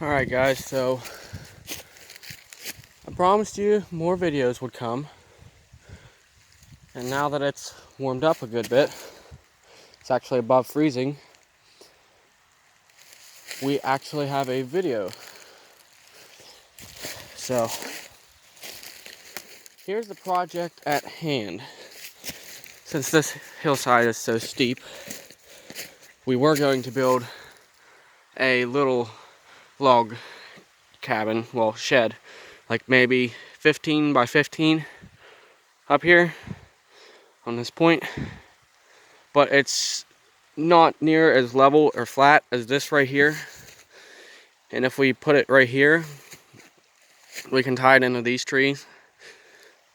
Alright guys, so I promised you more videos would come, and now that it's warmed up a good bit, it's actually above freezing, we actually have a video. So here's the project at hand. Since this hillside is so steep, we were going to build a little log cabin, well, shed, like maybe 15 by 15 up here on this point, but it's not near as level or flat as this right here. And if we put it right here, we can tie it into these trees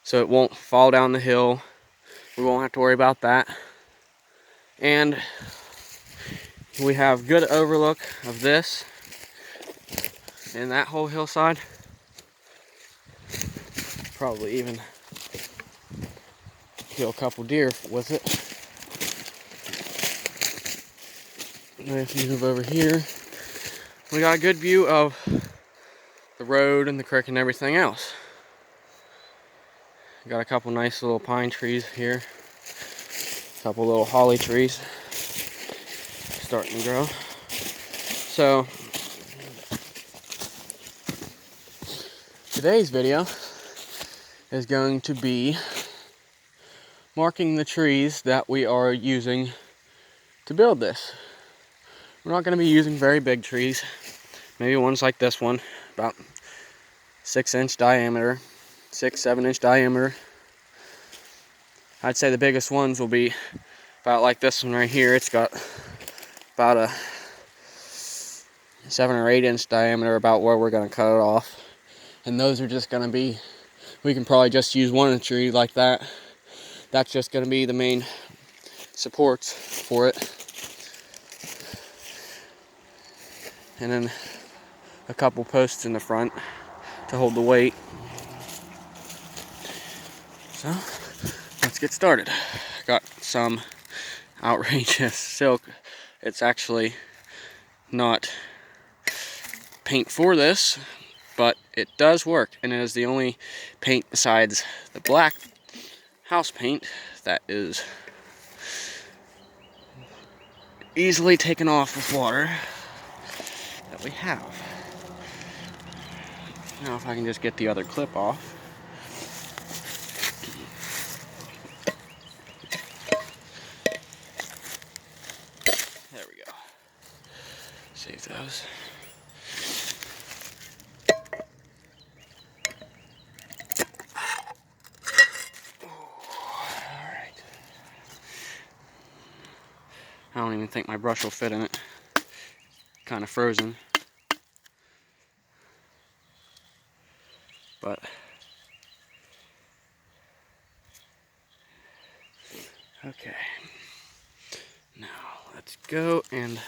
so it won't fall down the hill. We won't have to worry about that. And we have good overlook of this and that whole hillside. Probably even kill a couple deer with it. And if you move over here, we got a good view of the road and the creek and everything else. Got a couple nice little pine trees here. A couple little holly trees starting to grow. So today's video is going to be marking the trees that we are using to build this. We're not going to be using very big trees. Maybe ones like this one, about 6-inch diameter, 6-7-inch diameter. I'd say the biggest ones will be about like this one right here. It's got about a 7 or 8-inch diameter, about where we're going to cut it off. And those are just going to be, we can probably just use one tree like that. That's just going to be the main supports for it. And then a couple posts in the front to hold the weight. So let's get started. Got some outrageous silk. It's actually not paint for this, but it does work, and it is the only paint besides the black house paint that is easily taken off with water that we have. Now if I can just get the other clip off. There we go. Save those. Alright. I don't even think my brush will fit in it. Kind of frozen. But okay. Now let's go and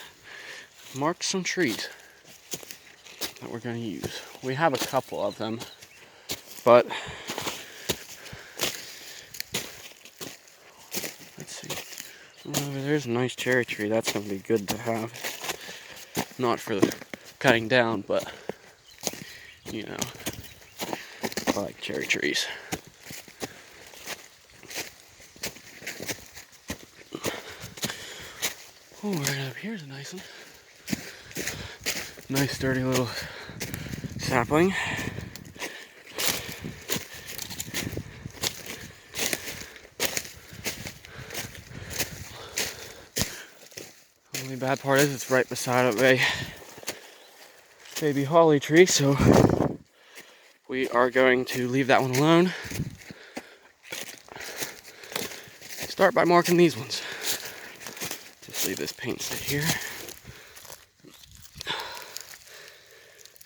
mark some trees that we're going to use. We have a couple of them, but let's see. Over there's a nice cherry tree. That's going to be good to have. Not for the cutting down, but you know, I like cherry trees. Oh, right up here's a nice one. Nice sturdy little sapling. The only bad part is it's right beside a baby holly tree, so we are going to leave that one alone. Start by marking these ones. Just leave this paint sit here.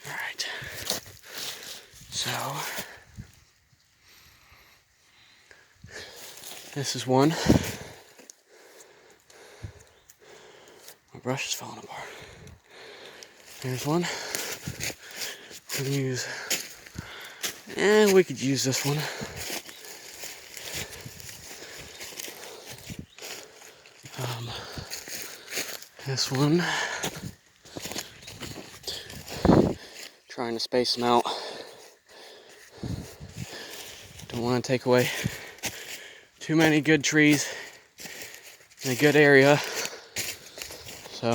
Alright. So this is one. My brush is falling apart. There's one. We can use, and we could use this one. This one. Trying to space them out. Don't want to take away too many good trees in a good area. So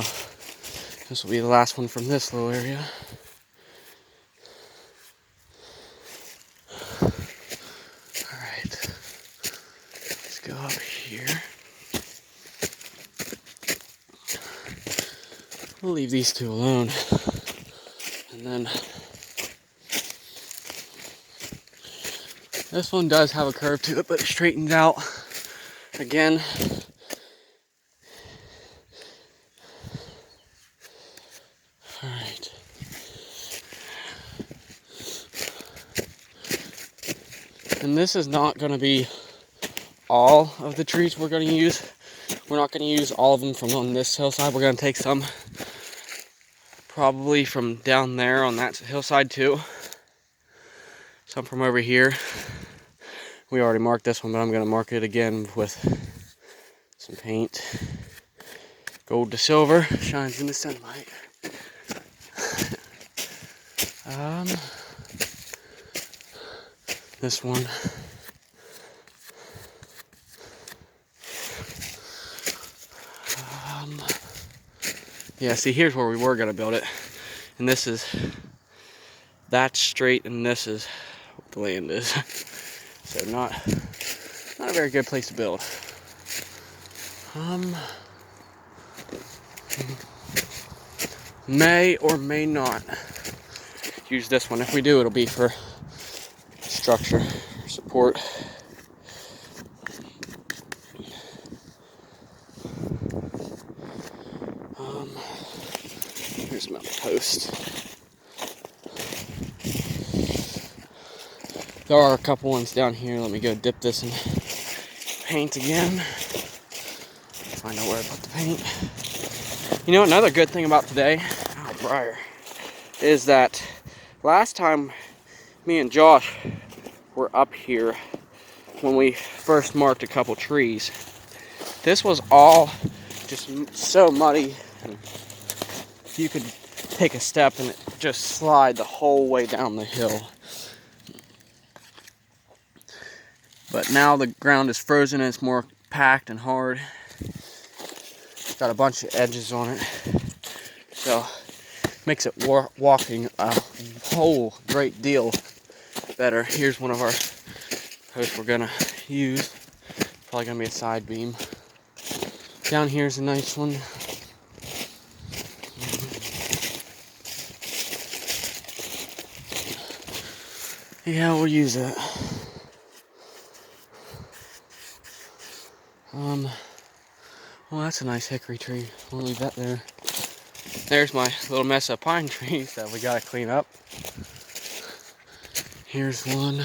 this will be the last one from this little area. Alright, let's go up here. We'll leave these two alone. And then this one does have a curve to it, but it straightens out again. Alright. And this is not going to be all of the trees we're going to use. We're not going to use all of them from on this hillside. We're going to take some probably from down there on that hillside too. Some from over here. We already marked this one, but I'm going to mark it again with some paint. Gold to silver, shines in the sunlight. This one. Yeah, see, here's where we were going to build it. And that's straight, and this is what the land is. So not a very good place to build. May or may not use this one. If we do, it'll be for structure, support. Here's my post. There are a couple ones down here. Let me go dip this in paint again. Find out where I put the paint. You know, another good thing about today, Briar, is that last time me and Josh were up here when we first marked a couple trees, this was all just so muddy, and you could take a step and it just slide the whole way down the hill. But now the ground is frozen and it's more packed and hard. It's got a bunch of edges on it, so makes it walking a whole great deal better. Here's one of our posts we're gonna use. Probably gonna be a side beam. Down here's a nice one. Yeah, we'll use it. Well, that's a nice hickory tree. We'll leave that there. There's my little mess of pine trees that we gotta clean up. Here's one.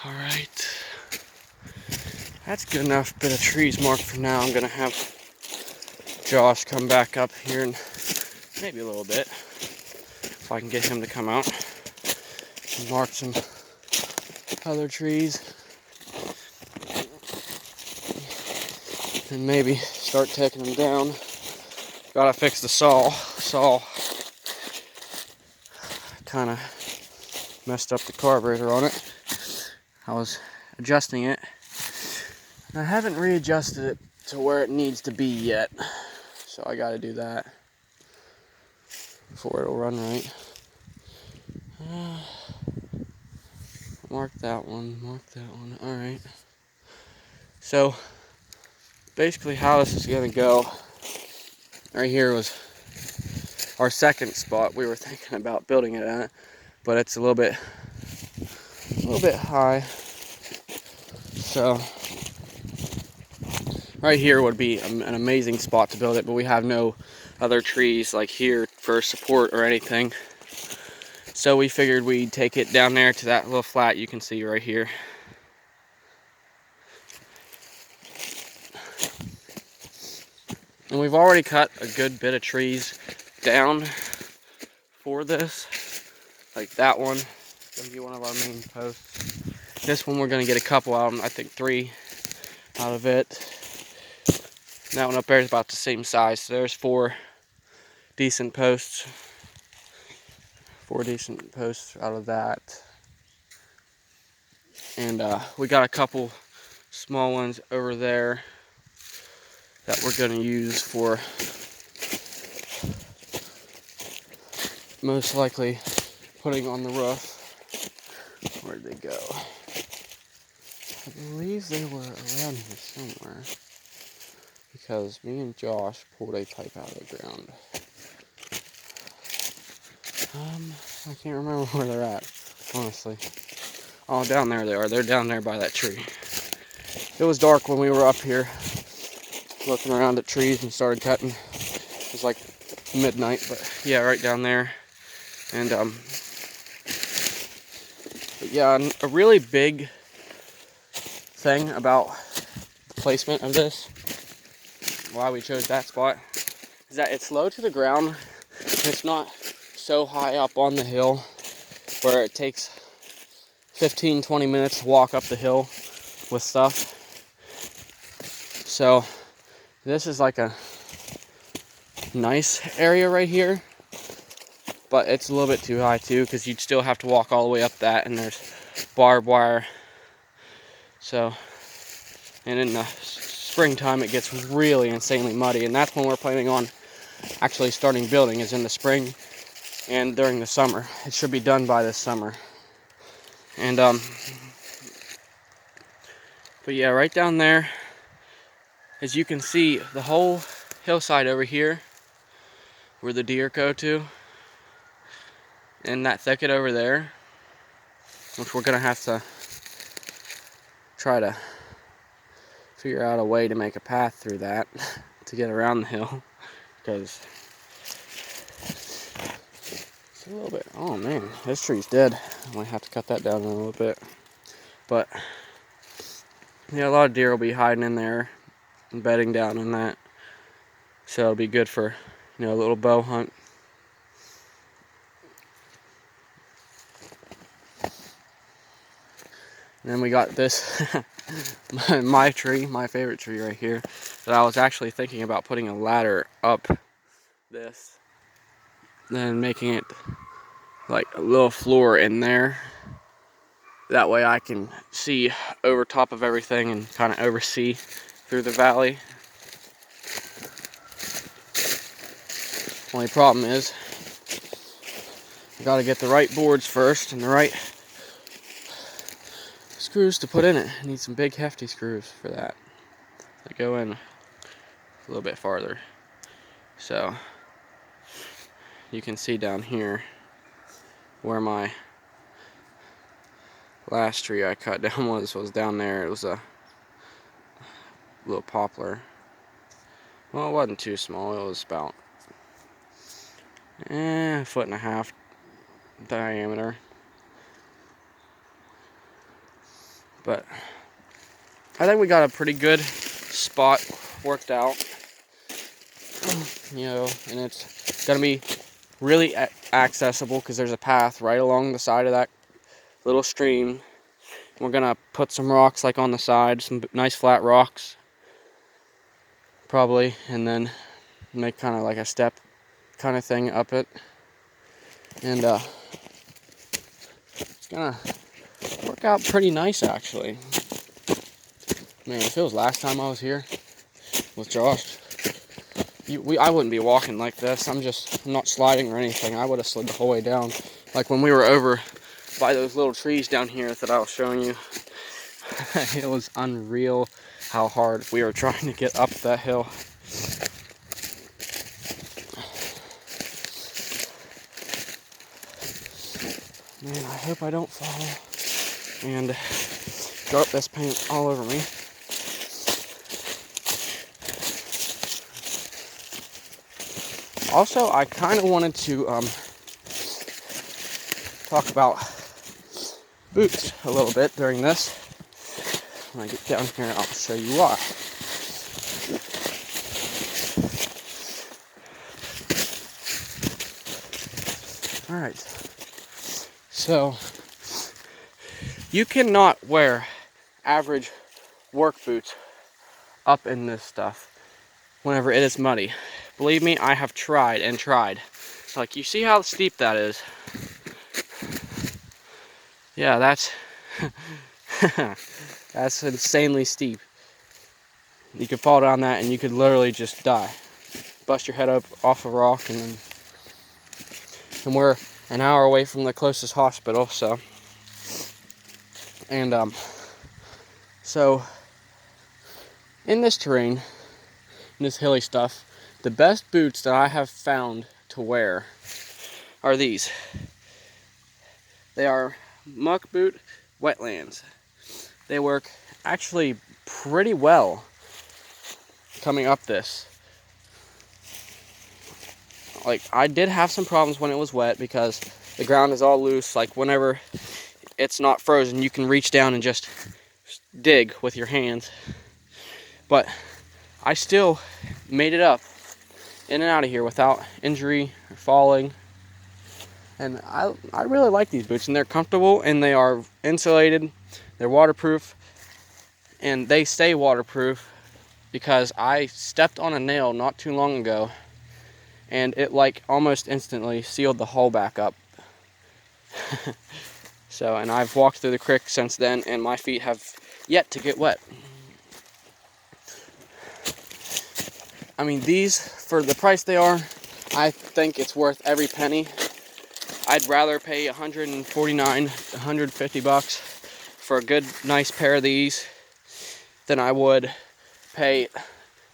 All right. That's good enough bit of trees marked for now. I'm gonna have Josh come back up here and maybe a little bit, if I can get him to come out and mark some other trees, and maybe start taking them down. Gotta fix the saw. Saw kind of messed up the carburetor on it. I was adjusting it. I haven't readjusted it to where it needs to be yet, so I gotta do that before it'll run right. Mark that one, alright. So, basically how this is gonna go, right here was our second spot we were thinking about building it at, but it's a little bit high. So, right here would be an amazing spot to build it, but we have no other trees like here for support or anything. So we figured we'd take it down there to that little flat you can see right here. And we've already cut a good bit of trees down for this. Like that one, gonna be one of our main posts. This one we're gonna get a couple out of them, I think 3 out of it. And that one up there is about the same size. So there's 4 decent posts. 4 decent posts out of that. And we got a couple small ones over there that we're gonna use for most likely putting on the roof. Where'd they go? I believe they were around here somewhere, because me and Josh pulled a pipe out of the ground. I can't remember where they're at, honestly. Oh, down there they are. They're down there by that tree. It was dark when we were up here looking around at trees and started cutting. It was like midnight, but yeah, right down there. And but yeah, a really big thing about the placement of this, why we chose that spot, is that it's low to the ground. It's not so high up on the hill where it takes 15-20 minutes to walk up the hill with stuff. So this is like a nice area right here, but it's a little bit too high too, because you'd still have to walk all the way up that, and there's barbed wire. So, and in the springtime it gets really insanely muddy, and that's when we're planning on actually starting building, is in the spring and during the summer. It should be done by this summer. And but yeah, right down there, as you can see, the whole hillside over here where the deer go to, and that thicket over there, which we're gonna have to try to figure out a way to make a path through that to get around the hill, because it's a little bit, oh man, this tree's dead. I might have to cut that down a little bit. But yeah, a lot of deer will be hiding in there and bedding down in that, so it'll be good for, you know, a little bow hunt. And then we got this my tree, my favorite tree right here, that I was actually thinking about putting a ladder up this, then making it like a little floor in there. That way I can see over top of everything and kind of oversee through the valley. Only problem is, I gotta get the right boards first and the right screws to put in it. I need some big hefty screws for that. They go in a little bit farther. So you can see down here where my last tree I cut down was down there. It was a little poplar. Well, it wasn't too small. It was about a 1.5 feet diameter. But I think we got a pretty good spot worked out, you know, and it's gonna be really accessible because there's a path right along the side of that little stream. We're gonna put some rocks like on the side, some nice flat rocks probably, and then make kind of like a step kind of thing up it, and it's gonna work out pretty nice actually. Man, if it was last time I was here with Josh, I wouldn't be walking like this. I'm not sliding or anything. I would have slid the whole way down. Like when we were over by those little trees down here that I was showing you. It was unreal how hard we were trying to get up that hill. Man, I hope I don't fall and drop this paint all over me. Also, I kind of wanted to talk about boots a little bit during this. When I get down here, I'll show you why. Alright, So you cannot wear average work boots up in this stuff whenever it is muddy. Believe me, I have tried and tried. Like, you see how steep that is? Yeah, that's that's insanely steep. You could fall down that and you could literally just die. Bust your head up off a rock, and we're an hour away from the closest hospital, so. And so in this terrain, in this hilly stuff, the best boots that I have found to wear are these. They are Muck Boot Wetlands. They work actually pretty well coming up this. Like, I did have some problems when it was wet because the ground is all loose. Like, whenever it's not frozen, you can reach down and just dig with your hands. But I still made it up in and out of here without injury or falling. And I really like these boots, and they're comfortable, and they are insulated, they're waterproof, and they stay waterproof because I stepped on a nail not too long ago, and it like almost instantly sealed the hole back up. So, and I've walked through the creek since then, and my feet have yet to get wet. I mean, these, for the price they are, I think it's worth every penny. I'd rather pay $149, $150 for a good, nice pair of these than I would pay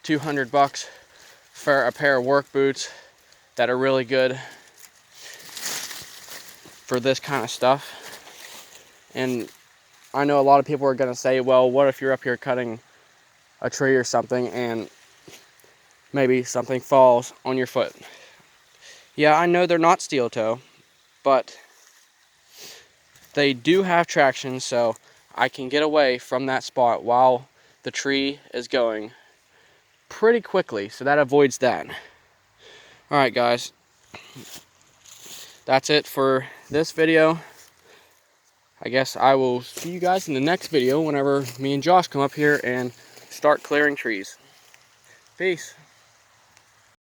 $200 for a pair of work boots that are really good for this kind of stuff. And I know a lot of people are going to say, well, what if you're up here cutting a tree or something and maybe something falls on your foot? Yeah, I know they're not steel toe, but they do have traction, so I can get away from that spot while the tree is going pretty quickly, so that avoids that. Alright guys, that's it for this video. I guess I will see you guys in the next video whenever me and Josh come up here and start clearing trees. Peace.